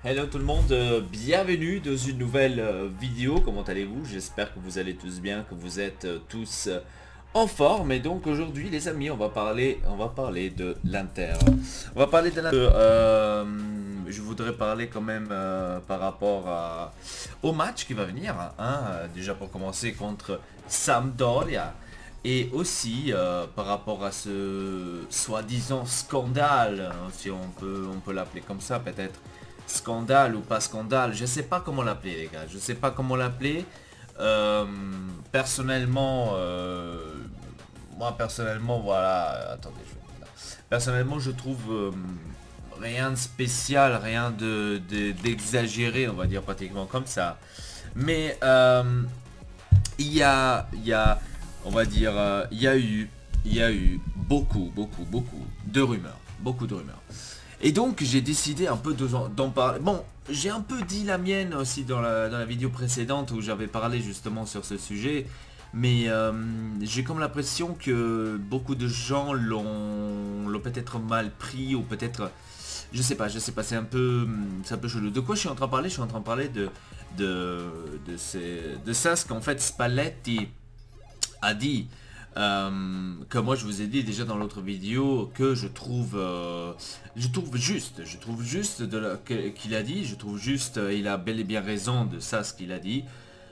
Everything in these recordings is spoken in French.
Hello tout le monde, bienvenue dans une nouvelle vidéo. Comment allez-vous? J'espère que vous allez tous bien, que vous êtes tous en forme. Et donc aujourd'hui les amis, on va parler de l'Inter. On va parler de l'Inter. Je voudrais parler quand même par rapport au match qui va venir, hein, déjà pour commencer contre Sampdoria. Et aussi par rapport à ce soi-disant scandale, hein, si on peut l'appeler comme ça peut-être. Scandale ou pas scandale, je sais pas comment l'appeler les gars, je sais pas comment l'appeler. Euh, personnellement, moi personnellement, voilà, attendez, personnellement je trouve rien de spécial, rien d'exagéré, on va dire pratiquement comme ça. Mais on va dire, il y a eu beaucoup de rumeurs, beaucoup de rumeurs. Et donc j'ai décidé un peu d'en parler. Bon, j'ai un peu dit la mienne aussi dans la vidéo précédente où j'avais parlé justement sur ce sujet. Mais j'ai comme l'impression que beaucoup de gens l'ont peut-être mal pris ou peut-être... je sais pas, c'est un peu chelou. De quoi je suis en train de parler? Je suis en train de parler de ça, ce qu'en fait Spalletti a dit. Comme moi je vous ai dit déjà dans l'autre vidéo que je trouve juste qu'il a dit, je trouve juste il a bel et bien raison de ça ce qu'il a dit.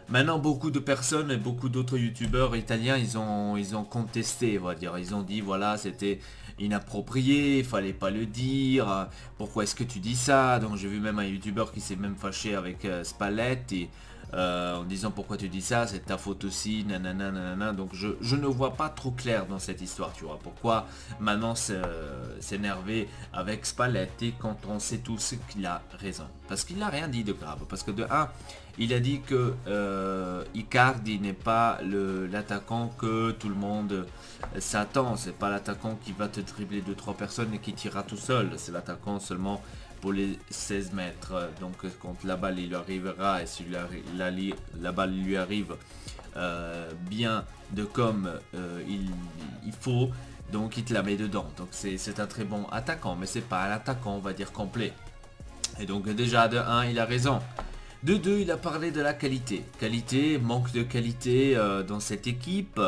Maintenant beaucoup de personnes et beaucoup d'autres youtubeurs italiens ils ont contesté, on va dire, ils ont dit voilà c'était inapproprié, il fallait pas le dire, pourquoi est-ce que tu dis ça? Donc j'ai vu même un youtubeur qui s'est même fâché avec Spalletti en disant pourquoi tu dis ça, c'est ta faute aussi, nanana, nanana. Donc je ne vois pas trop clair dans cette histoire, tu vois. Pourquoi maintenant s'énerver avec Spalletti quand on sait tous qu'il a raison? Parce qu'il n'a rien dit de grave. Parce que de un, il a dit que Icardi n'est pas l'attaquant que tout le monde s'attend. C'est pas l'attaquant qui va te dribbler 2-3 personnes et qui tirera tout seul. C'est l'attaquant seulement pour les 16 mètres. Donc quand la balle il lui arrivera et si la balle lui arrive bien de comme il faut, donc il te la met dedans. Donc c'est un très bon attaquant, mais c'est pas un attaquant on va dire complet. Et donc déjà de 1 il a raison. De 2 il a parlé de la qualité. Manque de qualité dans cette équipe.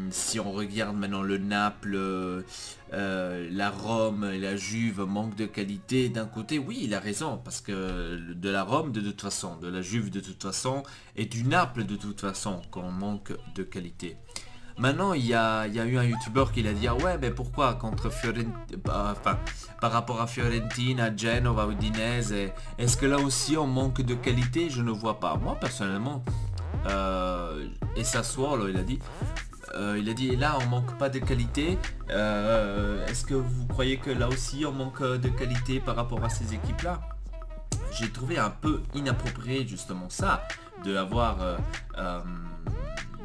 Si on regarde maintenant le Naples, la Rome et la Juve, manque de qualité d'un côté, oui il a raison, parce que de la Rome de toute façon, de la Juve de toute façon, et du Naples de toute façon, qu'on manque de qualité. Maintenant il y a eu un youtubeur qui l'a dit ah ouais mais pourquoi contre Fiorentina, enfin par rapport à Fiorentina, Genova, Udinese, est-ce que là aussi on manque de qualité? Je ne vois pas. Moi personnellement, et Sassuolo il a dit là on manque pas de qualité, est-ce que vous croyez que là aussi on manque de qualité par rapport à ces équipes là? J'ai trouvé un peu inapproprié justement ça, de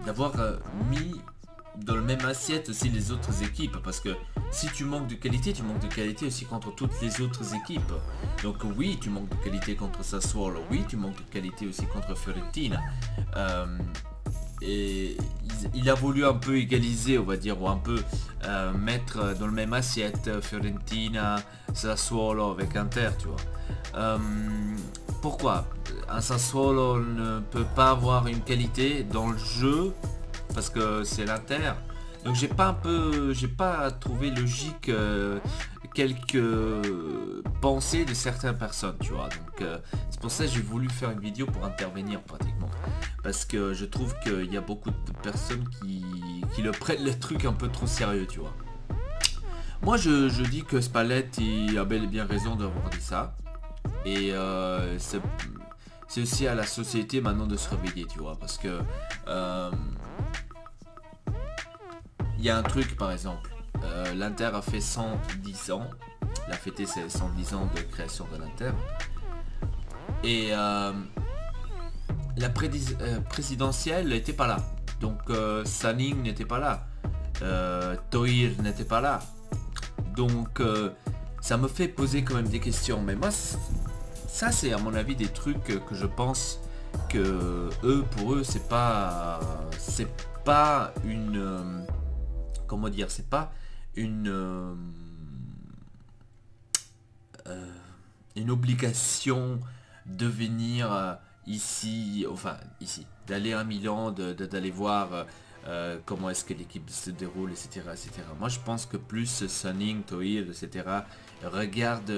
d'avoir mis dans le même assiette aussi les autres équipes, parce que si tu manques de qualité, tu manques de qualité aussi contre toutes les autres équipes. Donc oui, tu manques de qualité contre Sassuolo, oui, tu manques de qualité aussi contre Fiorentina. Et il a voulu un peu égaliser, on va dire, ou un peu mettre dans le même assiette Fiorentina, Sassuolo avec Inter, tu vois. Pourquoi un Sassuolo ne peut pas avoir une qualité dans le jeu? Parce que c'est l'Inter. Donc j'ai pas trouvé logique quelques pensées de certaines personnes, tu vois. Donc c'est pour ça que j'ai voulu faire une vidéo pour intervenir pratiquement. Parce que je trouve qu'il y a beaucoup de personnes qui le prennent le truc un peu trop sérieux, tu vois. Moi je dis que Spalletti a bel et bien raison d'avoir dit ça. Et c'est aussi à la société maintenant de se réveiller, tu vois. Parce que il y a un truc par exemple, l'Inter a fait 110 ans, il a fêté ses 110 ans de création de l'Inter, et la présidentielle n'était pas là, donc Saning n'était pas là, Toir n'était pas là, donc ça me fait poser quand même des questions, mais moi ça c'est à mon avis des trucs que je pense que pour eux c'est pas une comment dire, c'est pas une une obligation de venir ici, enfin ici, d'aller à Milan, d'aller voir comment est-ce que l'équipe se déroule, etc., etc. Moi je pense que plus Sunning, Toir, etc. regarde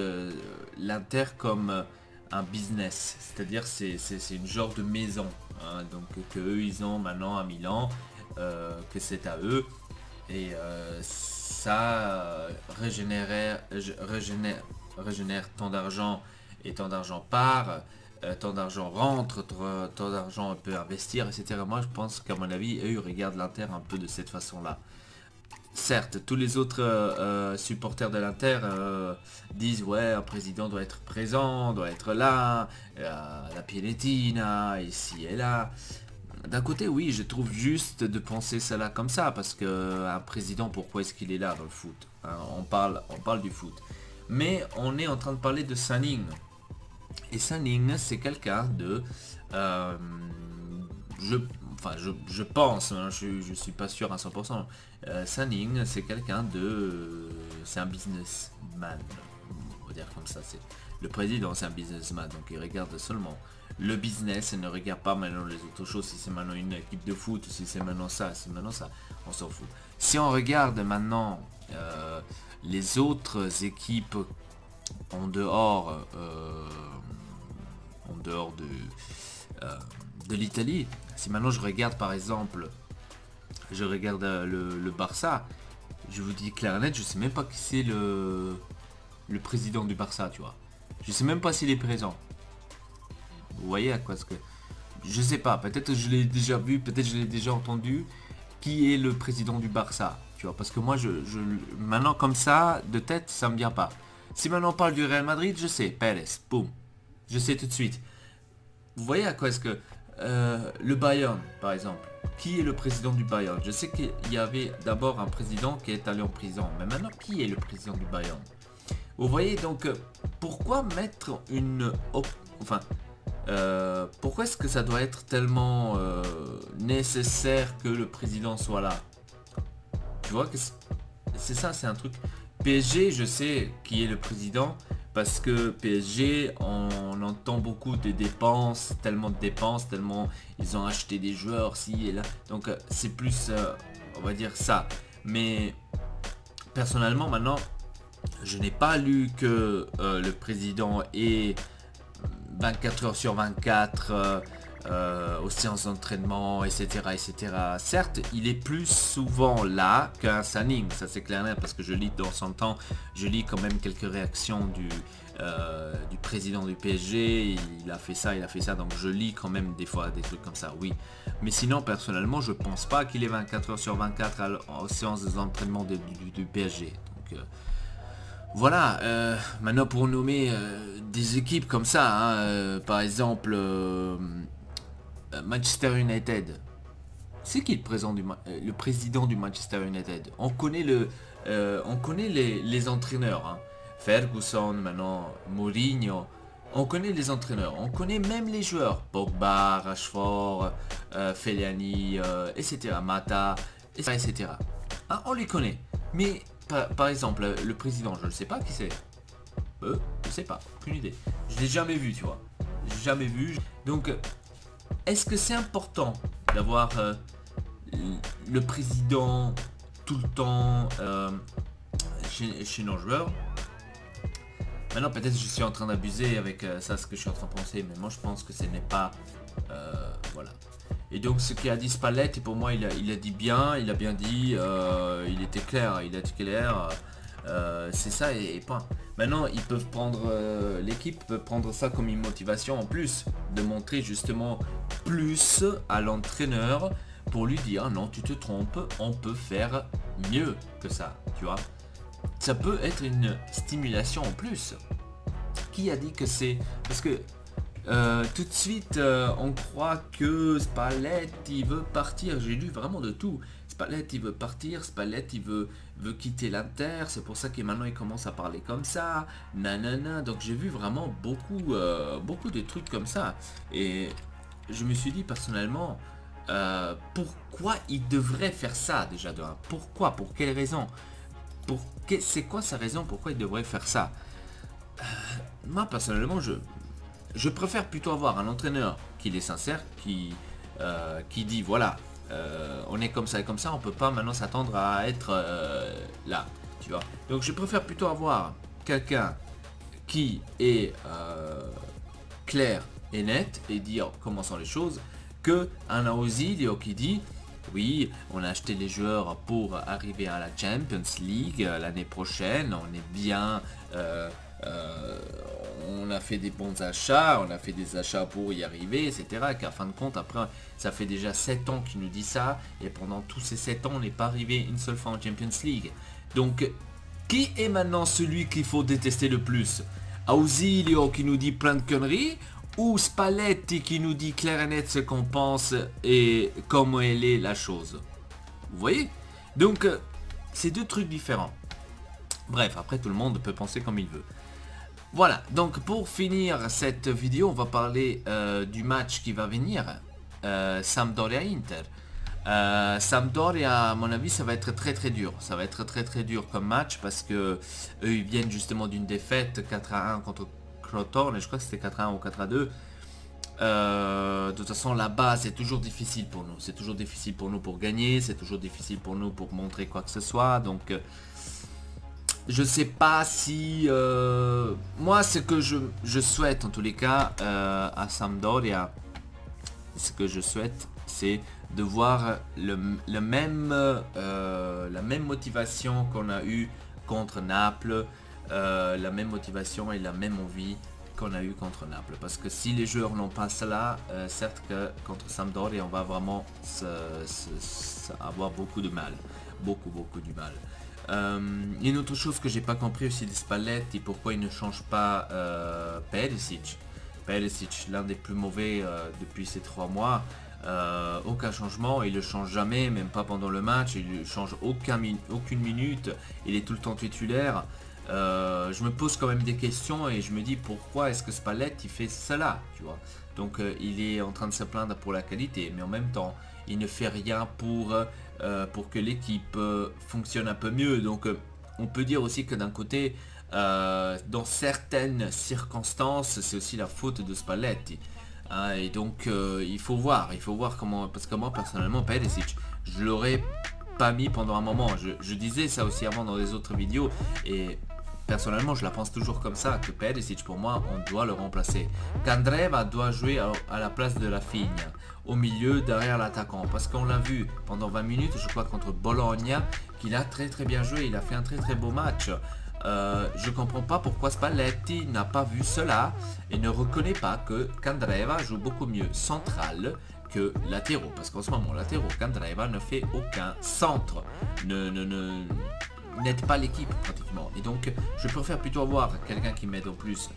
l'Inter comme un business, c'est-à-dire c'est une genre de maison, hein, donc que eux ils ont maintenant à Milan, que c'est à eux, et ça régénère tant d'argent, et tant d'argent part, tant d'argent rentre, tant d'argent on peut investir, etc. Moi je pense qu'à mon avis, eux ils regardent l'Inter un peu de cette façon-là. Certes, tous les autres supporters de l'Inter disent ouais, un président doit être présent, doit être là, la Pianetina, ici et là. D'un côté, oui, je trouve juste de penser cela comme ça, parce que un président, pourquoi est-ce qu'il est là dans le foot, hein, on parle du foot. Mais on est en train de parler de Sanning. Et Sanning, c'est quelqu'un de... je pense, hein, je suis pas sûr à 100%. Sanning, c'est quelqu'un de... c'est un businessman. On va dire comme ça. C'est le président, c'est un businessman, donc il regarde seulement le business et ne regarde pas maintenant les autres choses. Si c'est maintenant une équipe de foot, si c'est maintenant ça, on s'en fout. Si on regarde maintenant les autres équipes en dehors de l'Italie, si maintenant je regarde par exemple, je regarde le Barça, je vous dis clair et net, je sais même pas qui c'est le président du Barça, tu vois. Je sais même pas s'il est présent. Vous voyez à quoi ce que... Je sais pas, peut-être je l'ai déjà vu, peut-être je l'ai déjà entendu. Qui est le président du Barça, tu vois, parce que moi maintenant comme ça, de tête, ça me vient pas. Si maintenant on parle du Real Madrid, je sais, Pérez, boum. Je sais tout de suite. Vous voyez à quoi est-ce que... le Bayern, par exemple. Qui est le président du Bayern? Je sais qu'il y avait d'abord un président qui est allé en prison. Mais maintenant, qui est le président du Bayern? Vous voyez, donc, pourquoi mettre une... Enfin... pourquoi est-ce que ça doit être tellement nécessaire que le président soit là? Tu vois que c'est ça, c'est un truc. PSG, je sais qui est le président, parce que PSG, on entend beaucoup de dépenses, tellement ils ont acheté des joueurs ci et là. Donc c'est plus, on va dire ça. Mais personnellement maintenant, je n'ai pas lu que le président est 24 heures sur 24 aux séances d'entraînement, etc., etc. Certes, il est plus souvent là qu'un Sanning, ça c'est clair net, parce que je lis dans son temps, je lis quand même quelques réactions du président du PSG, il a fait ça, donc je lis quand même des fois des trucs comme ça, oui. Mais sinon, personnellement, je pense pas qu'il est 24 heures sur 24 aux séances d'entraînement du PSG. Donc, voilà, maintenant pour nommer des équipes comme ça, hein, par exemple Manchester United. C'est qui le président du Manchester United? On connaît les entraîneurs, hein. Ferguson, maintenant Mourinho. On connaît les entraîneurs, on connaît même les joueurs. Pogba, Rashford, Fellaini, etc. Mata, etc. Hein, on les connaît. Mais par exemple, le président, je ne sais pas qui c'est. Je sais pas, aucune idée. Je l'ai jamais vu, tu vois. Jamais vu. Donc, est-ce que c'est important d'avoir le président tout le temps chez nos joueurs? Maintenant, peut-être je suis en train d'abuser avec ça, ce que je suis en train de penser, mais moi je pense que ce n'est pas... voilà. Et donc ce qu'a dit Spalletti, pour moi, il a dit bien, il a bien dit, il était clair, c'est ça et point. Maintenant, ils peuvent prendre, l'équipe peut prendre ça comme une motivation en plus, de montrer justement plus à l'entraîneur pour lui dire non, tu te trompes, on peut faire mieux que ça, tu vois. Ça peut être une stimulation en plus. Qui a dit que c'est... Parce que tout de suite, on croit que Spalletti veut partir. J'ai lu vraiment de tout. Spalletti veut partir, Spalletti veut quitter l'Inter. C'est pour ça que maintenant il commence à parler comme ça. Nanana. Donc j'ai vu vraiment beaucoup de trucs comme ça. Et je me suis dit personnellement, pourquoi il devrait faire ça déjà de un? Pourquoi? Pour quelle raison? C'est quoi sa raison pourquoi il devrait faire ça? moi personnellement, je préfère plutôt avoir un entraîneur qui est sincère, qui dit voilà, on est comme ça et comme ça, on peut pas maintenant s'attendre à être là, tu vois. Donc je préfère plutôt avoir quelqu'un qui est clair et net et dire comment sont les choses, que un Ausilio qui dit oui, on a acheté les joueurs pour arriver à la Champions League l'année prochaine, on est bien, on a fait des bons achats, on a fait des achats pour y arriver, etc. Qu'à fin de compte, après, ça fait déjà 7 ans qu'il nous dit ça, et pendant tous ces 7 ans, on n'est pas arrivé une seule fois en Champions League. Donc, qui est maintenant celui qu'il faut détester le plus? Ausilio qui nous dit plein de conneries, ou Spalletti qui nous dit clair et net ce qu'on pense et comment elle est la chose? Vous voyez? Donc, c'est deux trucs différents. Bref, après tout le monde peut penser comme il veut. Voilà, donc pour finir cette vidéo, on va parler du match qui va venir, Sampdoria-Inter. Sampdoria, à mon avis, ça va être très dur. Ça va être très dur comme match parce que eux, ils viennent justement d'une défaite 4-1 contre Crotone, et je crois que c'était 4-1 ou 4-2. De toute façon, là-bas, c'est toujours difficile pour nous. C'est toujours difficile pour nous pour gagner, c'est toujours difficile pour nous pour montrer quoi que ce soit. Donc, je sais pas si... moi, ce que je souhaite, en tous les cas, à Sampdoria, ce que je souhaite, c'est de voir la même motivation qu'on a eu contre Naples, la même motivation et la même envie qu'on a eu contre Naples. Parce que si les joueurs n'ont pas cela, certes que contre Sampdoria, on va vraiment avoir beaucoup de mal. Beaucoup du mal. Une autre chose que j'ai pas compris aussi de Spalletti, pourquoi il ne change pas Perisic. Perisic, l'un des plus mauvais depuis ces 3 mois. Aucun changement, il ne change jamais, même pas pendant le match, il ne change aucune minute, il est tout le temps titulaire. Je me pose quand même des questions et je me dis pourquoi est-ce que Spalletti fait cela, tu vois. Donc il est en train de se plaindre pour la qualité, mais en même temps il ne fait rien pour que l'équipe fonctionne un peu mieux. Donc on peut dire aussi que d'un côté, dans certaines circonstances, c'est aussi la faute de Spalletti. Et donc il faut voir comment, parce que moi personnellement Perisic, je l'aurais pas mis pendant un moment. Je disais ça aussi avant dans les autres vidéos et personnellement je la pense toujours comme ça, que Perisic pour moi on doit le remplacer. Candreva doit jouer à la place de Rafinha au milieu derrière l'attaquant, parce qu'on l'a vu pendant 20 minutes je crois contre Bologna qu'il a très bien joué, il a fait un très beau match. Je comprends pas pourquoi Spalletti n'a pas vu cela et ne reconnaît pas que Candreva joue beaucoup mieux central que latéraux, parce qu'en ce moment latéraux, Candreva ne fait aucun centre, n'aide pas l'équipe pratiquement, et donc je préfère plutôt avoir quelqu'un qui m'aide plus,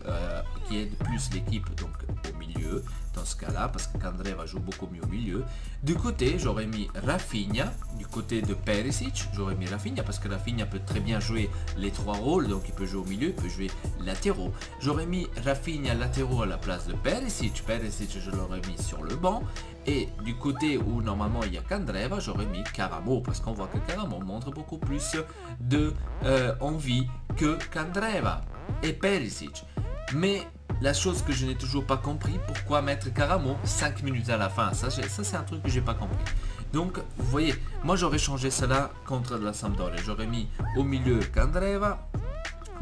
qui aide plus l'équipe donc au milieu dans ce cas là, parce que Candreva joue beaucoup mieux au milieu. Du côté j'aurais mis Rafinha, du côté de Perisic j'aurais mis Rafinha, parce que Rafinha peut très bien jouer les 3 rôles, donc il peut jouer au milieu, il peut jouer latéraux. J'aurais mis Rafinha latéraux à la place de Perisic, je l'aurais mis sur le banc. Et du côté où normalement il y a Candreva, j'aurais mis Caramo, parce qu'on voit que Caramo montre beaucoup plus de envie que Candreva et Perisic. Mais la chose que je n'ai toujours pas compris, pourquoi mettre Caramo 5 minutes à la fin, ça c'est un truc que j'ai pas compris. Donc vous voyez, moi j'aurais changé cela contre la Sampdoria, j'aurais mis au milieu Candreva,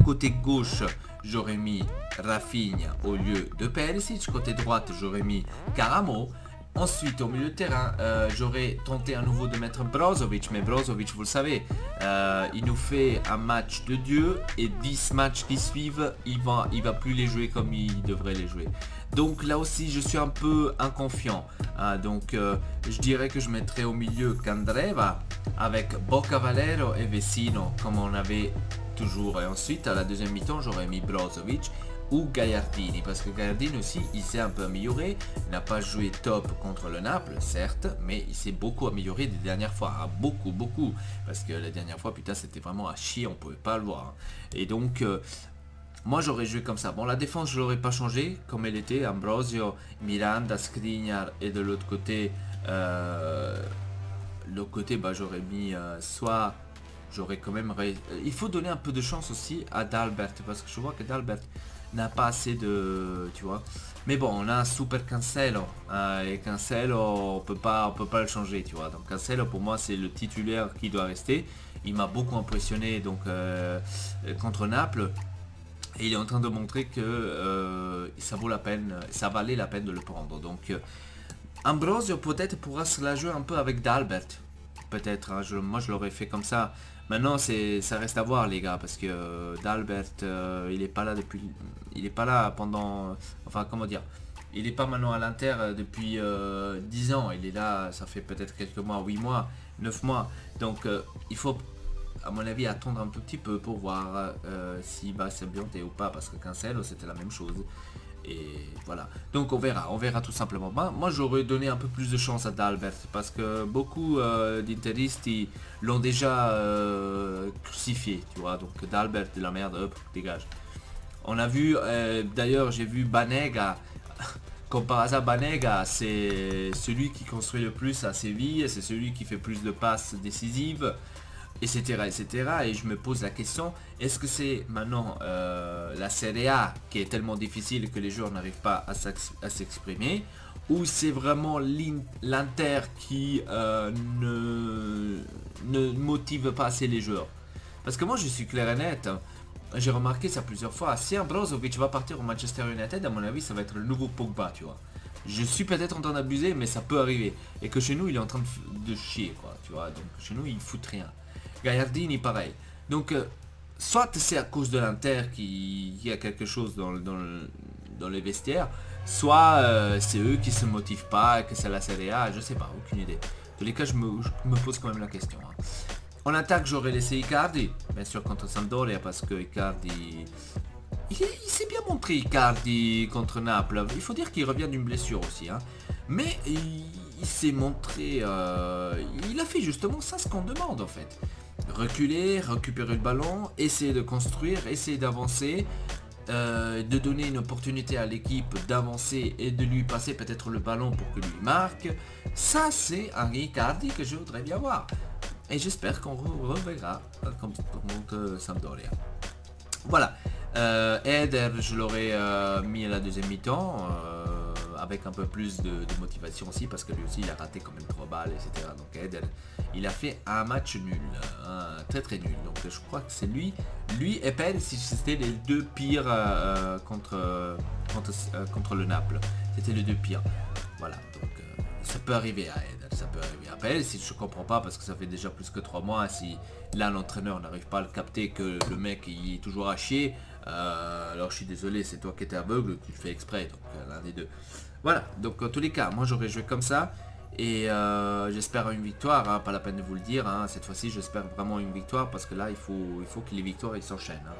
côté gauche j'aurais mis Rafinha au lieu de Perisic, côté droite j'aurais mis Caramo. Ensuite, au milieu de terrain, j'aurais tenté à nouveau de mettre Brozovic, mais Brozovic, vous le savez, il nous fait un match de Dieu et 10 matchs qui suivent, il va plus les jouer comme il devrait les jouer. Donc là aussi, je suis un peu inconfiant. Donc je dirais que je mettrais au milieu Candreva avec Bocavalero et Vecino, comme on avait toujours. Et ensuite, à la deuxième mi-temps, j'aurais mis Brozovic ou Gagliardini, parce que Gagliardini aussi il s'est un peu amélioré, il n'a pas joué top contre le Naples certes, mais il s'est beaucoup amélioré des dernières fois, beaucoup, parce que la dernière fois putain c'était vraiment à chier, on pouvait pas le voir. Et donc moi j'aurais joué comme ça. Bon, la défense je l'aurais pas changé comme elle était, Ambrosio, Miranda, Skriniar, et de l'autre côté j'aurais mis soit j'aurais quand même il faut donner un peu de chance aussi à Dalbert, parce que je vois que Dalbert n'a pas assez de... tu vois. Mais bon, on a un super Cancelo, et Cancelo, on peut pas le changer, tu vois. Donc Cancelo, pour moi, c'est le titulaire qui doit rester. Il m'a beaucoup impressionné donc contre Naples. Et il est en train de montrer que ça vaut la peine, ça valait la peine de le prendre. Donc Ambrosio peut-être pourra se la jouer un peu avec D'Albert. Peut-être, hein, moi je l'aurais fait comme ça. Maintenant ça reste à voir les gars, parce que D'Albert il est pas là depuis. Il est pas là pendant. Enfin comment dire. Il est pas maintenant à l'Inter depuis 10 ans. Il est là, ça fait peut-être quelques mois, 8 mois, 9 mois. Donc il faut à mon avis attendre un tout petit peu pour voir si va s'ambienter ou pas, parce que Cancelo c'était la même chose. Et voilà, donc on verra tout simplement. Moi j'aurais donné un peu plus de chance à D'Albert, parce que beaucoup d'interistes l'ont déjà crucifié, tu vois. Donc D'Albert de la merde, hop, dégage. On a vu, d'ailleurs j'ai vu Banega, comme par hasard Banega, c'est celui qui construit le plus à Séville, c'est celui qui fait plus de passes décisives, etc., etc. Et je me pose la question, est-ce que c'est maintenant la Serie A qui est tellement difficile que les joueurs n'arrivent pas à s'exprimer, ou c'est vraiment l'Inter qui ne motive pas assez les joueurs? Parce que moi je suis clair et net, hein. J'ai remarqué ça plusieurs fois. Si un Brozovic va partir au Manchester United, à mon avis ça va être le nouveau Pogba, tu vois. Je suis peut-être en train d'abuser, mais ça peut arriver. Et que chez nous il est en train de chier, quoi, tu vois. Donc chez nous il fout rien. Gagliardini pareil. Donc soit c'est à cause de l'Inter qu'il y a quelque chose dans les vestiaires, soit c'est eux qui se motivent pas, que c'est la Serie A, je sais pas, aucune idée. Dans tous les cas je me pose quand même la question, hein. En attaque j'aurais laissé Icardi, bien sûr contre Sampdoria, parce que Icardi... Il s'est bien montré Icardi contre Naples. Il faut dire qu'il revient d'une blessure aussi, hein. Mais il s'est montré... il a fait justement ça ce qu'on demande en fait. Reculer, récupérer le ballon, essayer de construire, essayer d'avancer, de donner une opportunité à l'équipe d'avancer et de lui passer peut-être le ballon pour que lui marque. Ça c'est un Icardi que je voudrais bien voir. Et j'espère qu'on reverra contre Sampdoria. Voilà. Eder, je l'aurais mis à la deuxième mi-temps, avec un peu plus de motivation aussi, parce que lui aussi il a raté quand même 3 balles, etc. Donc Eder, il a fait un match nul, très très nul. Donc je crois que c'est lui et Pell, si c'était les deux pires contre le Naples. C'était les deux pires. Voilà, donc ça peut arriver à Eder, ça peut arriver à Pell, si je comprends pas, parce que ça fait déjà plus que 3 mois, si là l'entraîneur n'arrive pas à le capter, que le mec il est toujours à chier, alors je suis désolé, c'est toi qui étais aveugle, tu le fais exprès, donc l'un des deux. Voilà, donc en tous les cas, moi j'aurais joué comme ça, et j'espère une victoire, hein, pas la peine de vous le dire, hein, cette fois-ci j'espère vraiment une victoire, parce que là il faut que les victoires ils s'enchaînent, hein.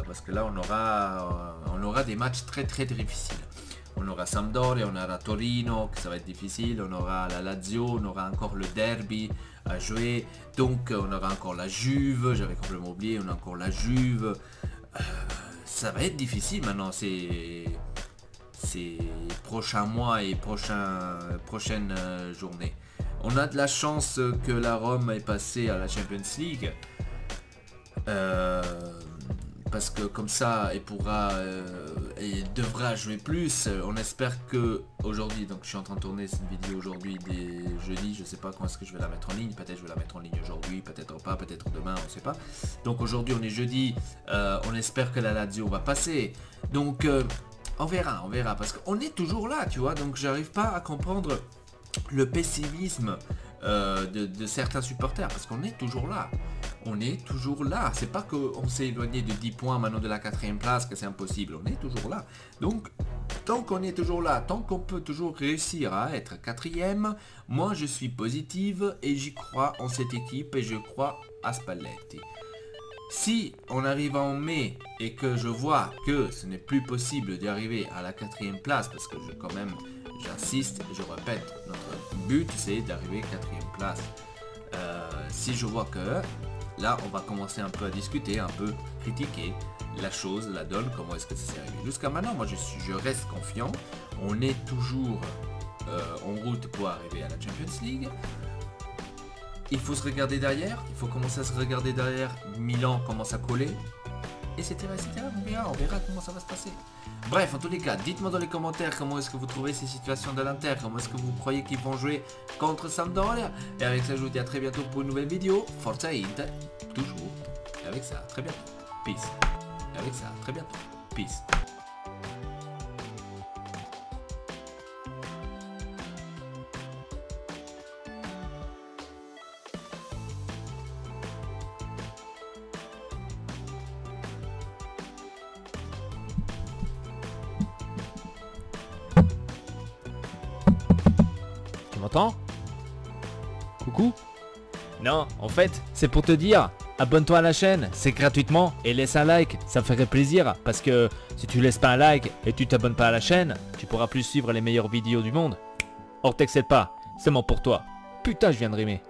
Parce que là on aura des matchs très très difficiles. On aura Sampdoria, on aura Torino, que ça va être difficile, on aura la Lazio, on aura encore le derby à jouer, donc on aura encore la Juve, j'avais complètement oublié, on a encore la Juve. Ça va être difficile maintenant, ces prochains mois et prochaines journées. On a de la chance que la Rome est passée à la Champions League. Parce que comme ça elle pourra et devra jouer plus. On espère que aujourd'hui, donc je suis en train de tourner cette vidéo aujourd'hui dès jeudi, je sais pas quand est-ce que je vais la mettre en ligne, peut-être je vais la mettre en ligne aujourd'hui, peut-être pas, peut-être demain, on sait pas. Donc aujourd'hui on est jeudi, on espère que la Lazio va passer, donc on verra, parce qu'on est toujours là, tu vois. Donc j'arrive pas à comprendre le pessimisme de certains supporters, parce qu'on est toujours là. On est toujours là. C'est pas qu'on s'est éloigné de 10 points maintenant de la 4ème place que c'est impossible. On est toujours là. Donc, tant qu'on est toujours là, tant qu'on peut toujours réussir à être 4ème, moi je suis positive et j'y crois en cette équipe et je crois à Spalletti. Si on arrive en mai et que je vois que ce n'est plus possible d'y arriver à la 4ème place, parce que quand même, j'insiste, je répète, notre but c'est d'arriver 4ème place. Si je vois que là on va commencer un peu à discuter, un peu critiquer la chose, la donne, comment est-ce que ça s'est arrivé. Jusqu'à maintenant, moi je reste confiant, on est toujours en route pour arriver à la Champions League. Il faut se regarder derrière, il faut commencer à se regarder derrière. Milan commence à coller, etc. On verra comment ça va se passer. Bref, en tous les cas, dites-moi dans les commentaires comment est-ce que vous trouvez ces situations de l'Inter, comment est-ce que vous croyez qu'ils vont jouer contre Sampdoria. Et avec ça, je vous dis à très bientôt pour une nouvelle vidéo. Forza Inter, toujours. Et avec ça, très bientôt. Peace. Et avec ça, très bientôt. Peace. Tu m'entends? Coucou? Non, en fait, c'est pour te dire, abonne-toi à la chaîne, c'est gratuitement, et laisse un like, ça me ferait plaisir, parce que si tu laisses pas un like et tu t'abonnes pas à la chaîne, tu pourras plus suivre les meilleures vidéos du monde. Or t'excède pas, c'est bon pour toi. Putain, je viens de rimer.